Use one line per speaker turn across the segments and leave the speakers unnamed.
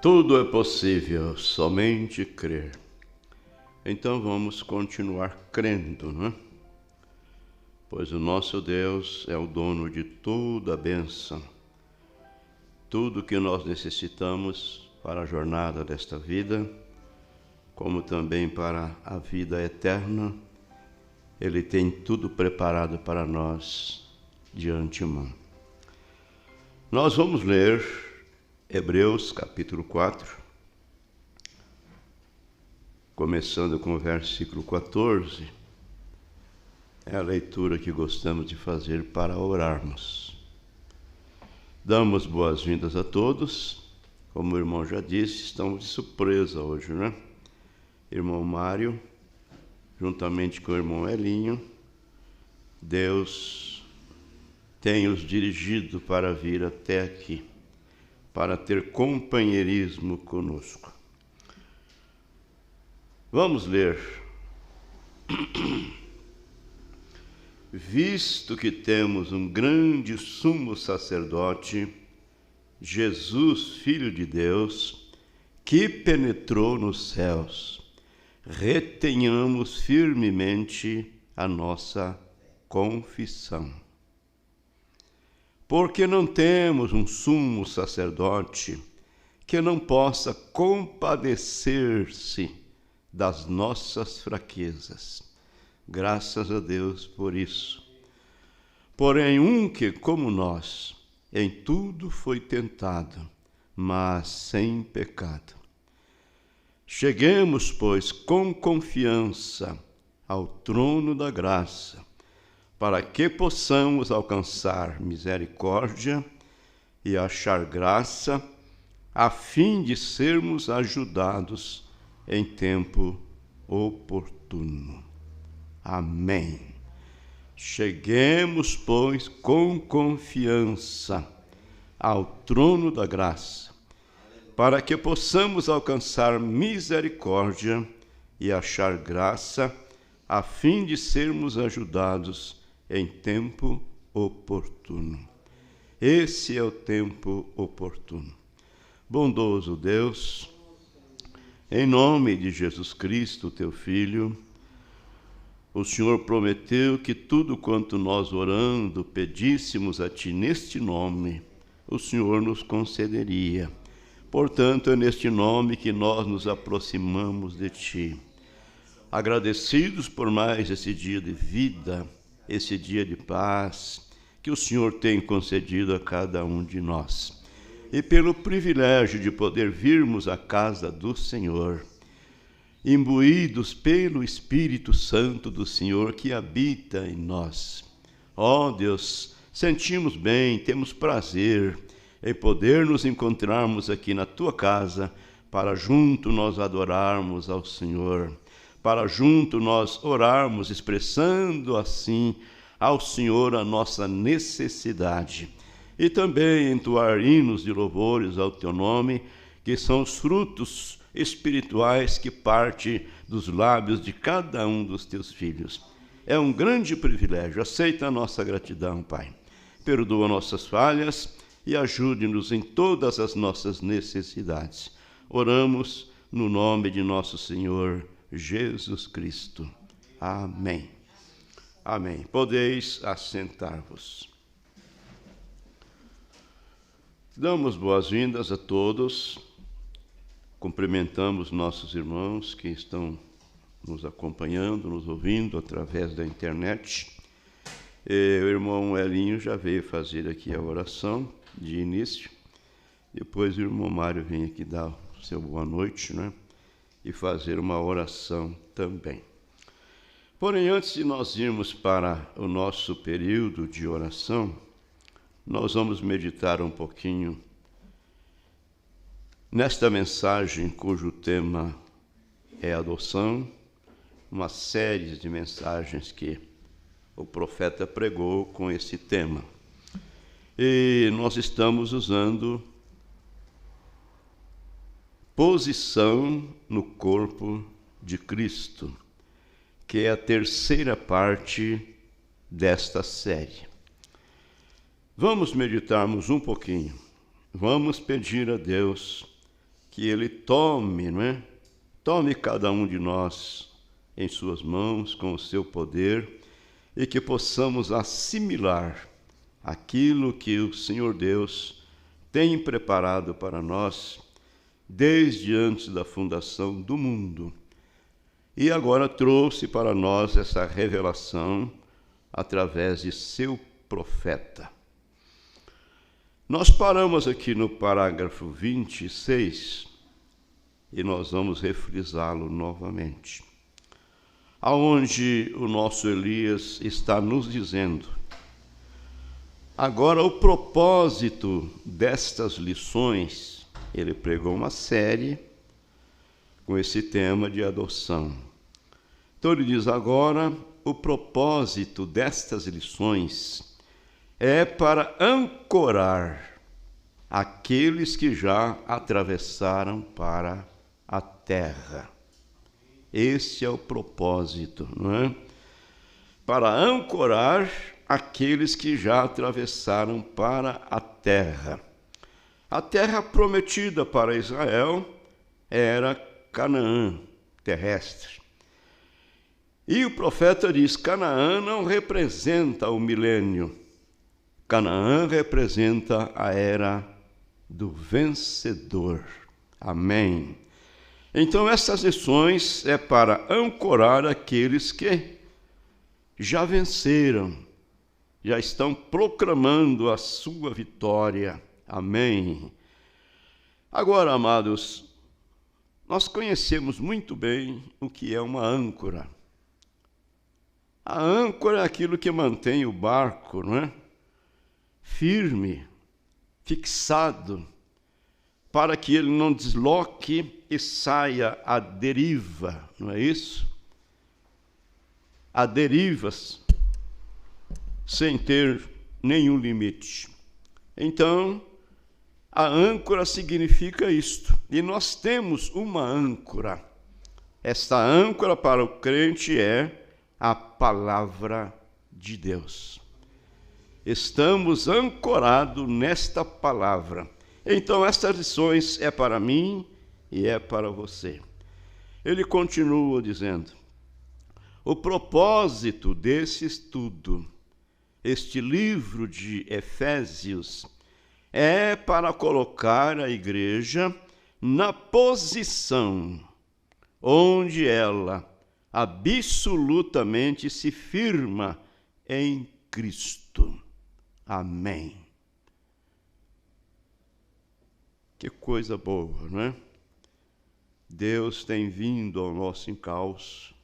Tudo é possível, somente crer. Então vamos continuar crendo, não é? Pois o nosso Deus é o dono de toda a bênção. Tudo que nós necessitamos para a jornada desta vida, como também para a vida eterna, Ele tem tudo preparado para nós de antemão. Nós vamos ler Hebreus capítulo 4, começando com o versículo 14. É a leitura que gostamos de fazer para orarmos. Damos boas-vindas a todos. Como o irmão já disse, estamos de surpresa hoje, né? Irmão Mário, juntamente com o irmão Elinho, Deus tem os dirigido para vir até aqui, para ter companheirismo conosco. Vamos ler. Visto que temos um grande sumo sacerdote, Jesus, Filho de Deus, que penetrou nos céus, retenhamos firmemente a nossa confissão. Porque não temos um sumo sacerdote que não possa compadecer-se das nossas fraquezas. Graças a Deus por isso. Porém, um que, como nós, em tudo foi tentado, mas sem pecado. Cheguemos, pois, com confiança ao trono da graça, para que possamos alcançar misericórdia e achar graça, a fim de sermos ajudados em tempo oportuno. Amém. Cheguemos, pois, com confiança ao trono da graça, para que possamos alcançar misericórdia e achar graça, a fim de sermos ajudados em tempo oportuno. Esse é o tempo oportuno. Bondoso Deus, em nome de Jesus Cristo, teu Filho, o Senhor prometeu que tudo quanto nós orando pedíssemos a Ti neste nome, o Senhor nos concederia. Portanto, é neste nome que nós nos aproximamos de Ti. Agradecidos por mais esse dia de vida, esse dia de paz, que o Senhor tem concedido a cada um de nós. E pelo privilégio de poder virmos à casa do Senhor, imbuídos pelo Espírito Santo do Senhor que habita em nós. Ó Deus, sentimos bem, temos prazer em poder nos encontrarmos aqui na Tua casa, para junto nós adorarmos ao Senhor, para junto nós orarmos, expressando assim ao Senhor a nossa necessidade. E também entoar hinos de louvores ao Teu nome, que são os frutos espirituais que parte dos lábios de cada um dos Teus filhos. É um grande privilégio. Aceita a nossa gratidão, Pai. Perdoa nossas falhas e ajude-nos em todas as nossas necessidades. Oramos no nome de nosso Senhor Jesus Cristo. Amém. Amém. Podeis assentar-vos. Damos boas-vindas a todos. Cumprimentamos nossos irmãos que estão nos acompanhando, nos ouvindo através da internet. O irmão Elinho já veio fazer aqui a oração de início. Depois o irmão Mário vem aqui dar o seu boa noite, né? E fazer uma oração também. Porém, antes de nós irmos para o nosso período de oração, nós vamos meditar um pouquinho nesta mensagem cujo tema é adoção, uma série de mensagens que o profeta pregou com esse tema. E nós estamos usando posição no corpo de Cristo, que é a terceira parte desta série. Vamos meditarmos um pouquinho. Vamos pedir a Deus que Ele tome, não é? Tome cada um de nós em suas mãos, com o seu poder, e que possamos assimilar aquilo que o Senhor Deus tem preparado para nós desde antes da fundação do mundo. E agora trouxe para nós essa revelação através de seu profeta. Nós paramos aqui no parágrafo 26 e nós vamos refrisá-lo novamente, aonde o nosso Elias está nos dizendo: agora o propósito destas lições, ele pregou uma série com esse tema de adoção. Então ele diz agora, o propósito destas lições é para ancorar aqueles que já atravessaram para a terra. Esse é o propósito, não é? Para ancorar aqueles que já atravessaram para a terra. A terra prometida para Israel era Canaã terrestre. E o profeta diz: Canaã não representa o milênio. Canaã representa a era do vencedor. Amém. Então, essas lições é para ancorar aqueles que já venceram, já estão proclamando a sua vitória. Amém. Agora, amados, nós conhecemos muito bem o que é uma âncora. A âncora é aquilo que mantém o barco, não é? Firme, fixado, para que ele não desloque e saia à deriva, não é isso? A derivas, sem ter nenhum limite. Então, a âncora significa isto. E nós temos uma âncora. Esta âncora para o crente é a palavra de Deus. Estamos ancorados nesta palavra. Então, estas lições é para mim e é para você. Ele continua dizendo: o propósito desse estudo, este livro de Efésios, é para colocar a igreja na posição onde ela absolutamente se firma em Cristo. Amém. Que coisa boa, não é? Deus tem vindo ao nosso encalço,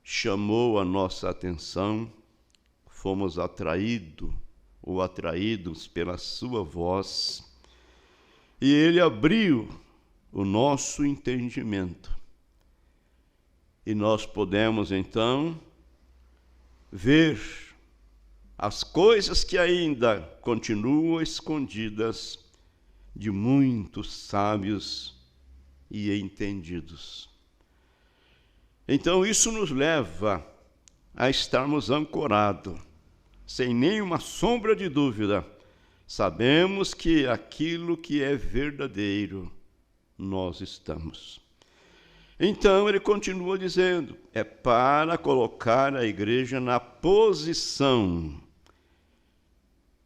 chamou a nossa atenção, fomos atraídos ou atraídos pela sua voz, e Ele abriu o nosso entendimento. E nós podemos, então, ver as coisas que ainda continuam escondidas de muitos sábios e entendidos. Então, isso nos leva a estarmos ancorados, sem nenhuma sombra de dúvida. Sabemos que aquilo que é verdadeiro, nós estamos. Então, ele continua dizendo, é para colocar a igreja na posição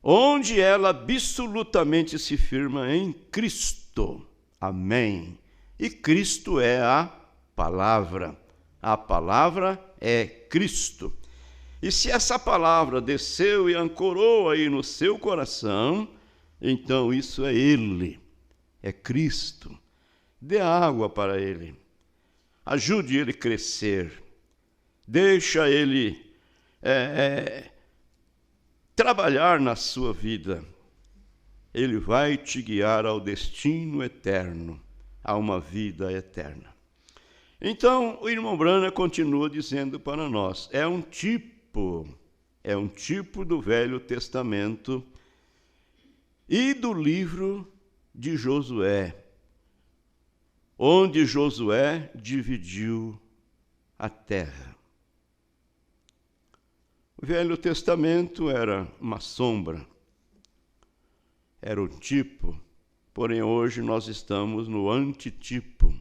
onde ela absolutamente se firma em Cristo. Amém. E Cristo é a palavra. A palavra é Cristo. E se essa palavra desceu e ancorou aí no seu coração, então isso é Ele, é Cristo. Dê água para Ele. Ajude Ele a crescer. Deixa Ele trabalhar na sua vida. Ele vai te guiar ao destino eterno, a uma vida eterna. Então, o irmão Branham continua dizendo para nós, é um tipo do Velho Testamento e do livro de Josué, onde Josué dividiu a terra. O Velho Testamento era uma sombra, era um tipo porém hoje nós estamos no antitipo.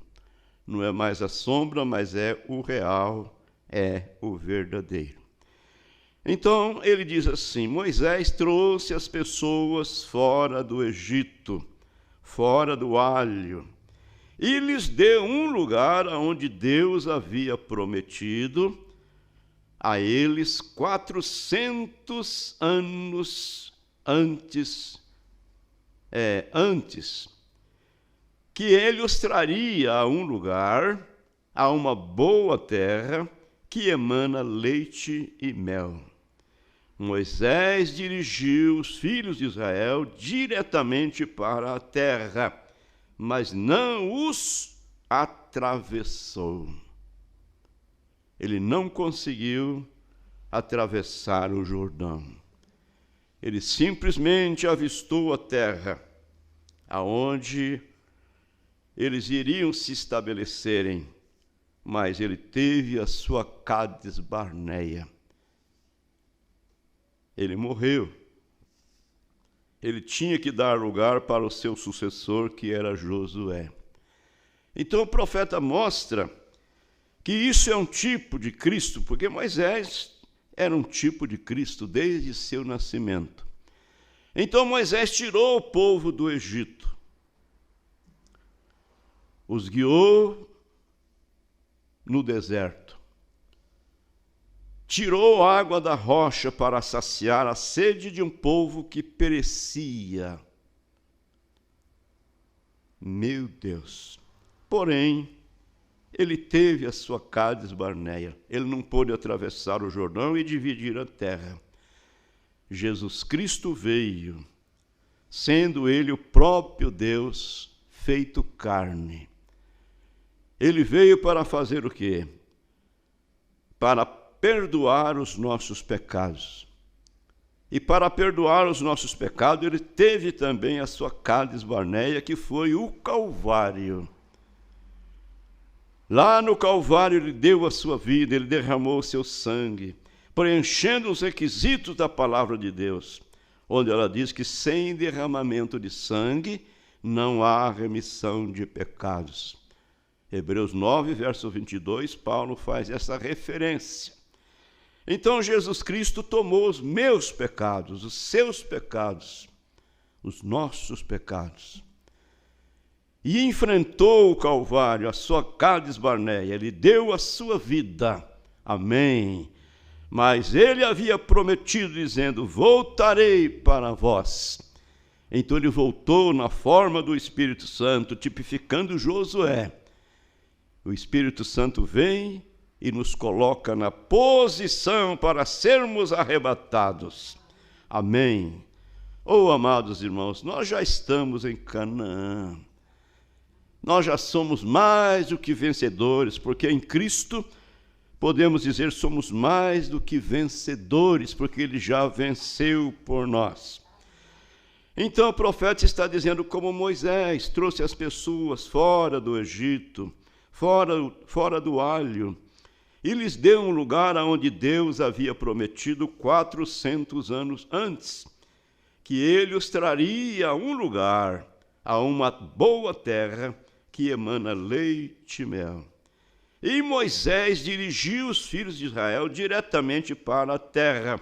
Não é mais a sombra, mas é o real, é o verdadeiro. Então ele diz assim: Moisés trouxe as pessoas fora do Egito, fora do alho, e lhes deu um lugar onde Deus havia prometido a eles 400 anos antes que ele os traria a um lugar, a uma boa terra que emana leite e mel. Moisés dirigiu os filhos de Israel diretamente para a terra, mas não os atravessou. Ele não conseguiu atravessar o Jordão. Ele simplesmente avistou a terra, aonde eles iriam se estabelecerem, mas ele teve a sua Cades Barneia. Ele morreu. Ele tinha que dar lugar para o seu sucessor, que era Josué. Então o profeta mostra que isso é um tipo de Cristo, porque Moisés era um tipo de Cristo desde seu nascimento. Então Moisés tirou o povo do Egito, os guiou no deserto, tirou água da rocha para saciar a sede de um povo que perecia. Meu Deus! Porém, ele teve a sua Cades Barneia. Ele não pôde atravessar o Jordão e dividir a terra. Jesus Cristo veio, sendo ele o próprio Deus feito carne. Ele veio para fazer o quê? Para perdoar os nossos pecados. E para perdoar os nossos pecados, ele teve também a sua Cades Barneia, que foi o Calvário. Lá no Calvário ele deu a sua vida, ele derramou o seu sangue, preenchendo os requisitos da palavra de Deus, onde ela diz que sem derramamento de sangue não há remissão de pecados. Hebreus 9, verso 22, Paulo faz essa referência. Então Jesus Cristo tomou os meus pecados, os seus pecados, os nossos pecados, e enfrentou o Calvário, a sua Cades Barneia. Ele deu a sua vida. Amém. Mas ele havia prometido, dizendo: voltarei para vós. Então ele voltou na forma do Espírito Santo, tipificando Josué. O Espírito Santo vem e nos coloca na posição para sermos arrebatados. Amém. Oh, amados irmãos, nós já estamos em Canaã. Nós já somos mais do que vencedores, porque em Cristo podemos dizer somos mais do que vencedores, porque ele já venceu por nós. Então o profeta está dizendo como Moisés trouxe as pessoas fora do Egito, fora do alho, e lhes deu um lugar aonde Deus havia prometido 400 anos antes, que ele os traria a um lugar, a uma boa terra, que emana leite e mel. E Moisés dirigiu os filhos de Israel diretamente para a terra,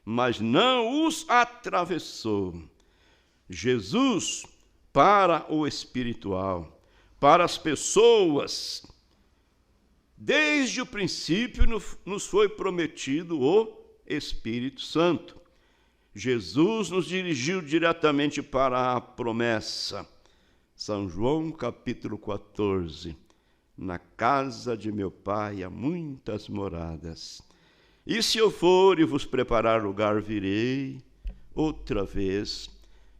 mas não os atravessou. Jesus, para o espiritual, para as pessoas, desde o princípio nos foi prometido o Espírito Santo. Jesus nos dirigiu diretamente para a promessa. São João capítulo 14, na casa de meu Pai há muitas moradas. E se eu for e vos preparar lugar, virei outra vez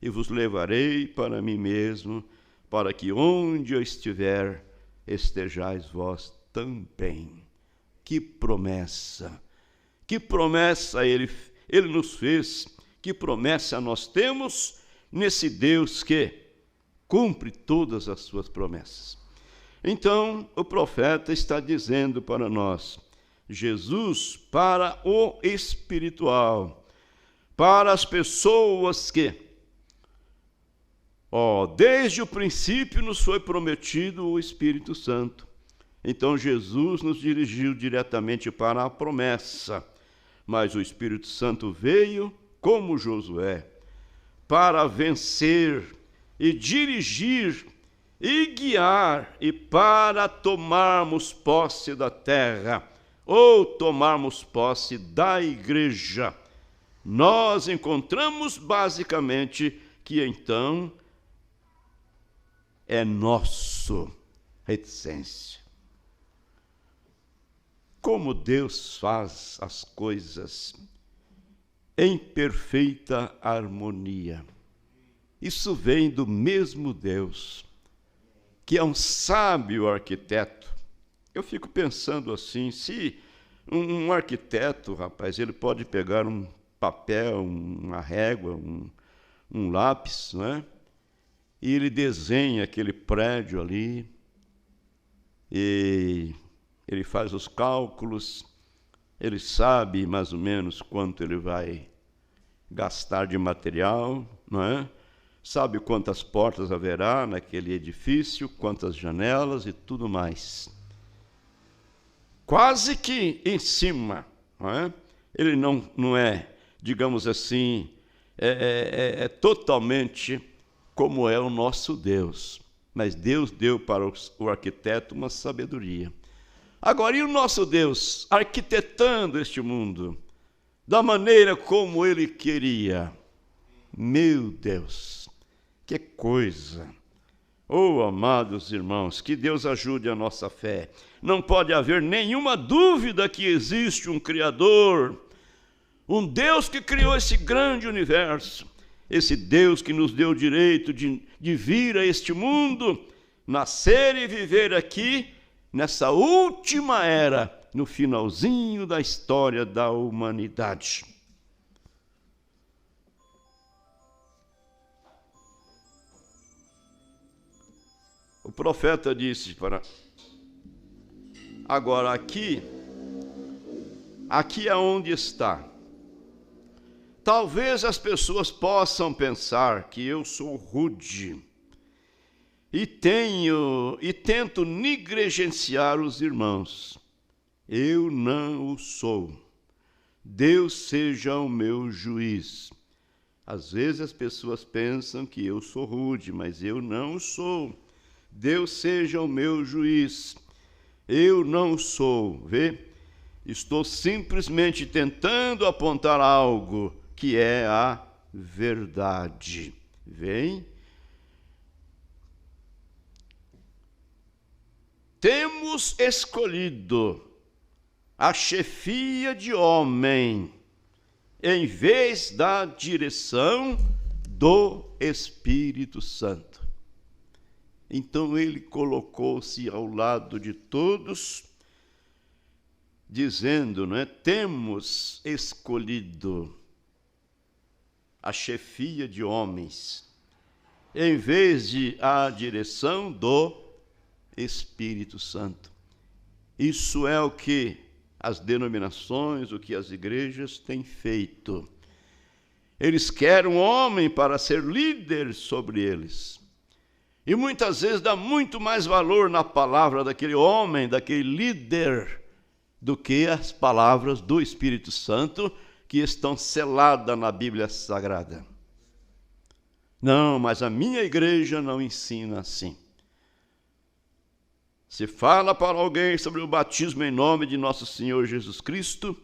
e vos levarei para mim mesmo, para que onde eu estiver, estejais vós também. Que promessa! Que promessa ele nos fez, que promessa nós temos nesse Deus que cumpre todas as suas promessas. Então, o profeta está dizendo para nós, Jesus para o espiritual, para as pessoas que, Desde o princípio nos foi prometido o Espírito Santo. Então Jesus nos dirigiu diretamente para a promessa, mas o Espírito Santo veio como Josué, para vencer e dirigir e guiar, e para tomarmos posse da terra, ou tomarmos posse da igreja. Nós encontramos basicamente que então é nosso, reticência. Como Deus faz as coisas em perfeita harmonia. Isso vem do mesmo Deus, que é um sábio arquiteto. Eu fico pensando assim, se um arquiteto, rapaz, ele pode pegar um papel, uma régua, um lápis, não é? E ele desenha aquele prédio ali, e ele faz os cálculos, ele sabe mais ou menos quanto ele vai gastar de material, não é? Sabe quantas portas haverá naquele edifício, quantas janelas e tudo mais. Quase que em cima, não é? Ele não é, digamos assim, é totalmente como é o nosso Deus. Mas Deus deu para o arquiteto uma sabedoria. Agora, e o nosso Deus arquitetando este mundo da maneira como Ele queria? Meu Deus, que coisa! Oh, amados irmãos, que Deus ajude a nossa fé. Não pode haver nenhuma dúvida que existe um Criador, um Deus que criou esse grande universo, esse Deus que nos deu o direito de vir a este mundo, nascer e viver aqui, nessa última era, no finalzinho da história da humanidade. O profeta disse agora aqui é onde está. Talvez as pessoas possam pensar que eu sou rude e tento negligenciar os irmãos. Eu não o sou. Deus seja o meu juiz. Às vezes as pessoas pensam que eu sou rude, mas eu não o sou. Deus seja o meu juiz. Eu não sou, vê? Estou simplesmente tentando apontar algo que é a verdade. Vem? Temos escolhido a chefia de homem em vez da direção do Espírito Santo. Então ele colocou-se ao lado de todos, dizendo, né, temos escolhido a chefia de homens, em vez de a direção do Espírito Santo. Isso é o que as denominações, o que as igrejas têm feito. Eles querem um homem para ser líder sobre eles. E muitas vezes dá muito mais valor na palavra daquele homem, daquele líder, do que as palavras do Espírito Santo que estão seladas na Bíblia Sagrada. Não, mas a minha igreja não ensina assim. Se fala para alguém sobre o batismo em nome de nosso Senhor Jesus Cristo,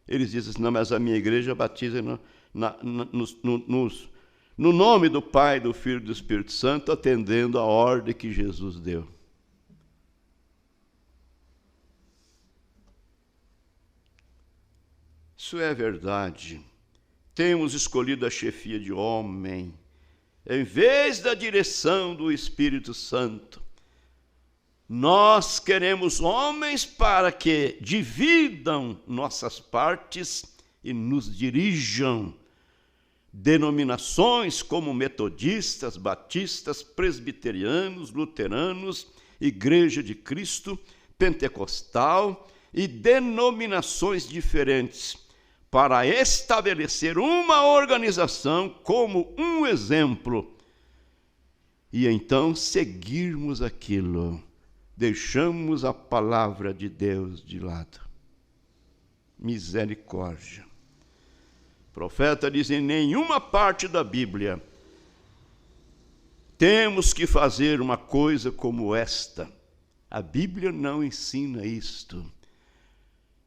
eles dizem assim, não, mas a minha igreja batiza no nome do Pai, do Filho e do Espírito Santo, atendendo a ordem que Jesus deu. Isso é verdade. Temos escolhido a chefia de homem, em vez da direção do Espírito Santo. Nós queremos homens para que dividam nossas partes e nos dirijam. Denominações como metodistas, batistas, presbiterianos, luteranos, Igreja de Cristo, pentecostal e denominações diferentes, para estabelecer uma organização como um exemplo e então seguirmos aquilo. Deixamos a palavra de Deus de lado. Misericórdia. O profeta diz: em nenhuma parte da Bíblia temos que fazer uma coisa como esta. A Bíblia não ensina isto.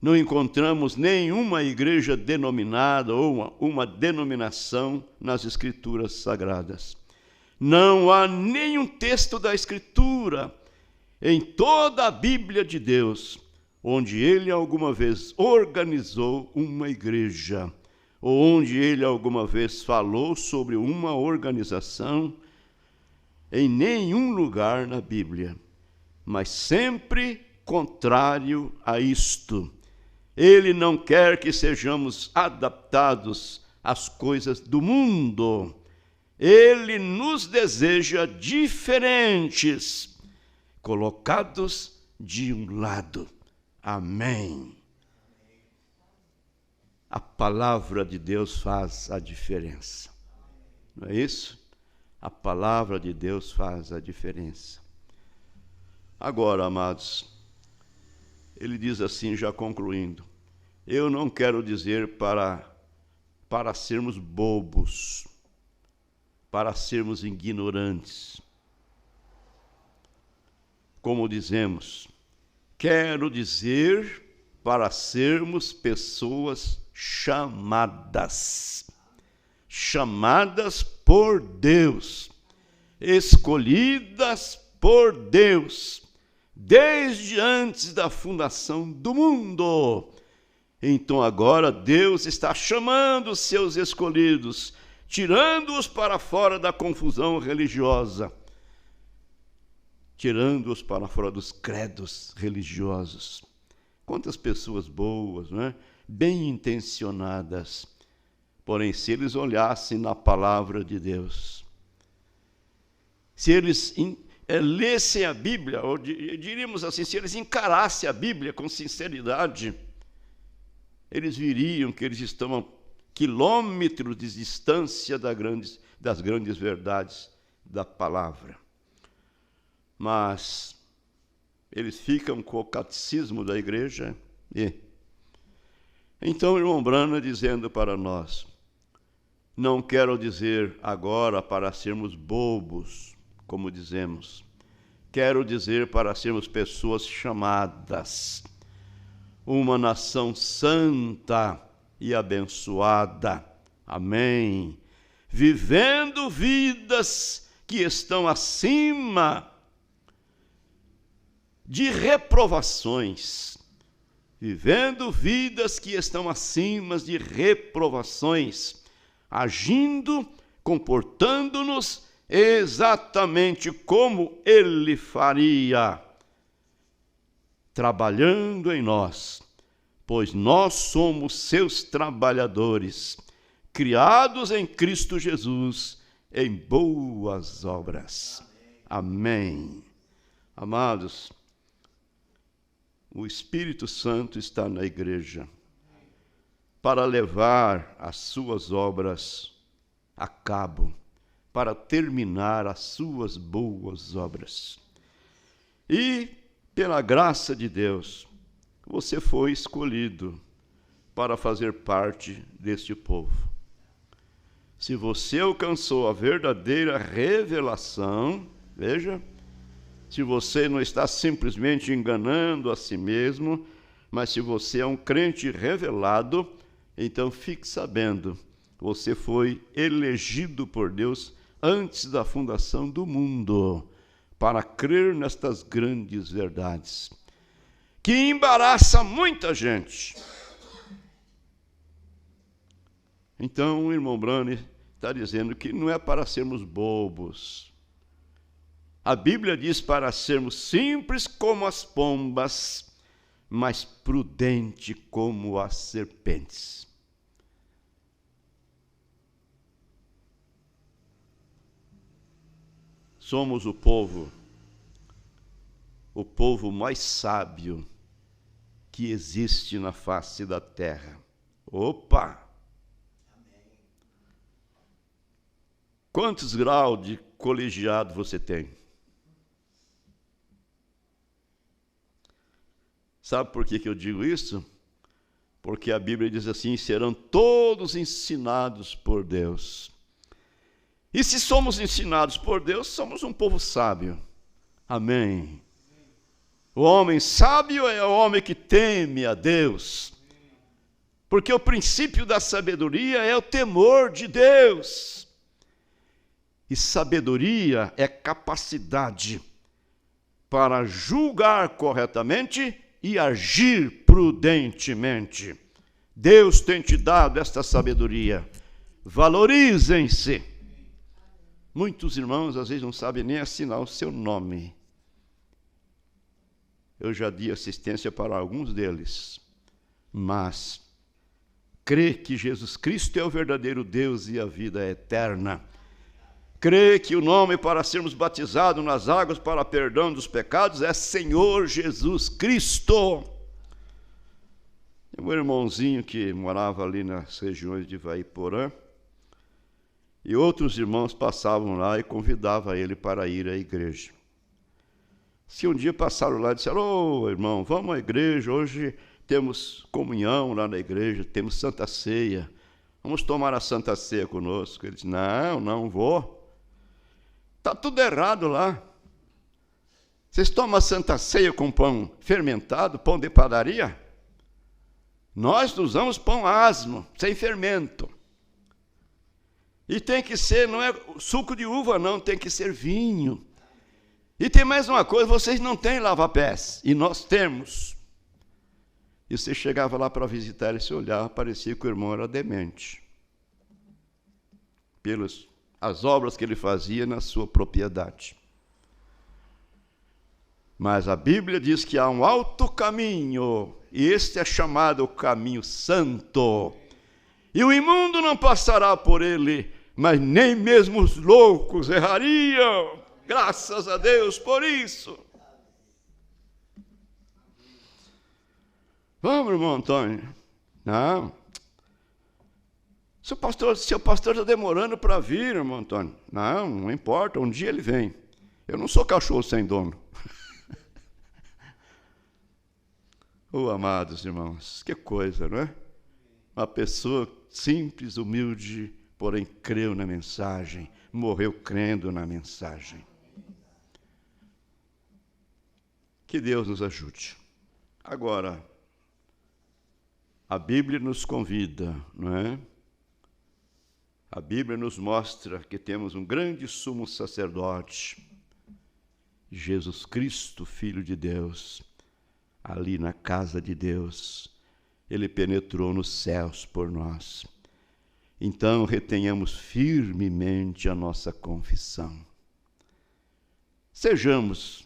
Não encontramos nenhuma igreja denominada ou uma denominação nas Escrituras Sagradas. Não há nenhum texto da Escritura em toda a Bíblia de Deus onde ele alguma vez organizou uma igreja, ou onde ele alguma vez falou sobre uma organização, em nenhum lugar na Bíblia, mas sempre contrário a isto. Ele não quer que sejamos adaptados às coisas do mundo. Ele nos deseja diferentes, colocados de um lado. Amém. A palavra de Deus faz a diferença. Não é isso? A palavra de Deus faz a diferença. Agora, amados, ele diz assim, já concluindo: eu não quero dizer para sermos bobos, para sermos ignorantes. Como dizemos, quero dizer para sermos pessoas chamadas por Deus, escolhidas por Deus, desde antes da fundação do mundo. Então agora Deus está chamando os seus escolhidos, tirando-os para fora da confusão religiosa, tirando-os para fora dos credos religiosos. Quantas pessoas boas, não é? Bem intencionadas, porém, se eles olhassem na palavra de Deus, se eles lessem a Bíblia, ou diríamos assim, se eles encarassem a Bíblia com sinceridade, eles viriam que eles estão a quilômetros de distância das grandes verdades da palavra. Mas eles ficam com o catecismo da igreja e... Então, o irmão Branham dizendo para nós: não quero dizer agora para sermos bobos, como dizemos. Quero dizer para sermos pessoas chamadas, uma nação santa e abençoada. Amém. Vivendo vidas que estão acima de reprovações. Vivendo vidas que estão acima de reprovações, agindo, comportando-nos exatamente como Ele faria, trabalhando em nós, pois nós somos seus trabalhadores, criados em Cristo Jesus, em boas obras. Amém. Amados, o Espírito Santo está na igreja para levar as suas obras a cabo, para terminar as suas boas obras. E, pela graça de Deus, você foi escolhido para fazer parte deste povo. Se você alcançou a verdadeira revelação, veja, se você não está simplesmente enganando a si mesmo, mas se você é um crente revelado, então fique sabendo, você foi elegido por Deus antes da fundação do mundo, para crer nestas grandes verdades, que embaraça muita gente. Então, o irmão Branham está dizendo que não é para sermos bobos. A Bíblia diz para sermos simples como as pombas, mas prudente como as serpentes. Somos o povo mais sábio que existe na face da terra. Opa! Quantos graus de colegiado você tem? Sabe por que eu digo isso? Porque a Bíblia diz assim: serão todos ensinados por Deus. E se somos ensinados por Deus, somos um povo sábio. Amém. O homem sábio é o homem que teme a Deus. Porque o princípio da sabedoria é o temor de Deus. E sabedoria é capacidade para julgar corretamente e agir prudentemente. Deus tem te dado esta sabedoria. Valorizem-se. Muitos irmãos às vezes não sabem nem assinar o seu nome. Eu já dei assistência para alguns deles. Mas crê que Jesus Cristo é o verdadeiro Deus e a vida é eterna. Crê que o nome para sermos batizados nas águas para perdão dos pecados é Senhor Jesus Cristo. Tem um irmãozinho que morava ali nas regiões de Ivaiporã, e outros irmãos passavam lá e convidavam ele para ir à igreja. Se um dia passaram lá e disseram: ô irmão, vamos à igreja, hoje temos comunhão lá na igreja, temos Santa Ceia, vamos tomar a Santa Ceia conosco. Ele disse: não vou. Está tudo errado lá. Vocês tomam a Santa Ceia com pão fermentado, pão de padaria? Nós usamos pão asmo, sem fermento. E tem que ser, não é suco de uva não, tem que ser vinho. E tem mais uma coisa, vocês não têm lava-pés, e nós temos. E você chegava lá para visitar e se olhava, parecia que o irmão era demente. As obras que ele fazia na sua propriedade. Mas a Bíblia diz que há um alto caminho, e este é chamado o caminho santo. E o imundo não passará por ele, mas nem mesmo os loucos errariam. Graças a Deus por isso. Vamos, irmão Antônio? Não. Seu pastor está demorando para vir, irmão Antônio. Não importa, um dia ele vem. Eu não sou cachorro sem dono. Amados irmãos, que coisa, não é? Uma pessoa simples, humilde, porém creu na mensagem, morreu crendo na mensagem. Que Deus nos ajude. Agora, a Bíblia nos convida, não é? A Bíblia nos mostra que temos um grande sumo sacerdote, Jesus Cristo, Filho de Deus, ali na casa de Deus. Ele penetrou nos céus por nós. Então, retenhamos firmemente a nossa confissão. Sejamos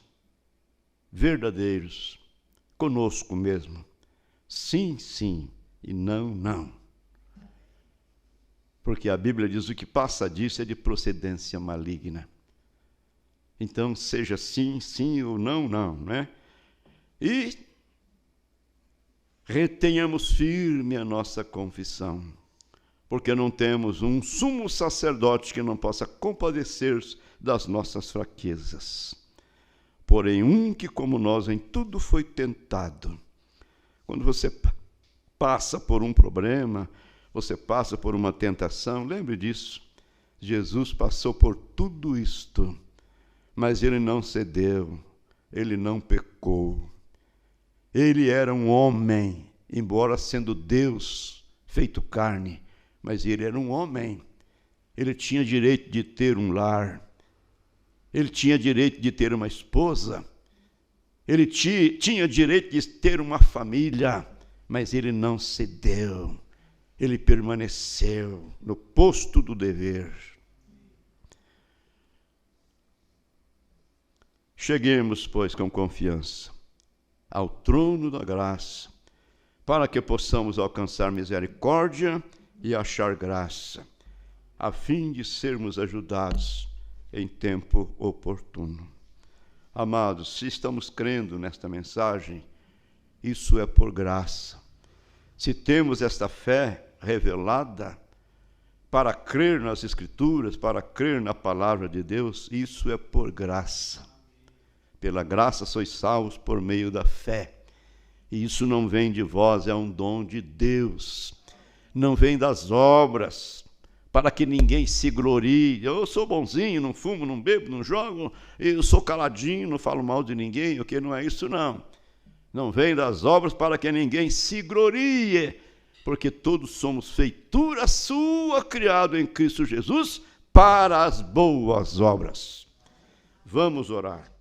verdadeiros conosco mesmo. Sim, sim, e não, não. Porque a Bíblia diz: o que passa disso é de procedência maligna. Então, seja sim, sim, ou não, não, né? E retenhamos firme a nossa confissão, porque não temos um sumo sacerdote que não possa compadecer-se das nossas fraquezas. Porém, um que, como nós, em tudo foi tentado. Quando você passa por um problema, você passa por uma tentação, lembre disso. Jesus passou por tudo isto, mas ele não cedeu, ele não pecou. Ele era um homem, embora sendo Deus feito carne, mas ele era um homem. Ele tinha direito de ter um lar, ele tinha direito de ter uma esposa, ele tinha direito de ter uma família, mas ele não cedeu. Ele permaneceu no posto do dever. Cheguemos, pois, com confiança ao trono da graça, para que possamos alcançar misericórdia e achar graça, a fim de sermos ajudados em tempo oportuno. Amados, se estamos crendo nesta mensagem, isso é por graça. Se temos esta fé revelada, para crer nas Escrituras, para crer na palavra de Deus, isso é por graça. Pela graça sois salvos por meio da fé. E isso não vem de vós, é um dom de Deus. Não vem das obras, para que ninguém se glorie. Eu sou bonzinho, não fumo, não bebo, não jogo, eu sou caladinho, não falo mal de ninguém, o que não é isso não. Não vem das obras para que ninguém se glorie, porque todos somos feitura sua, criado em Cristo Jesus, para as boas obras. Vamos orar.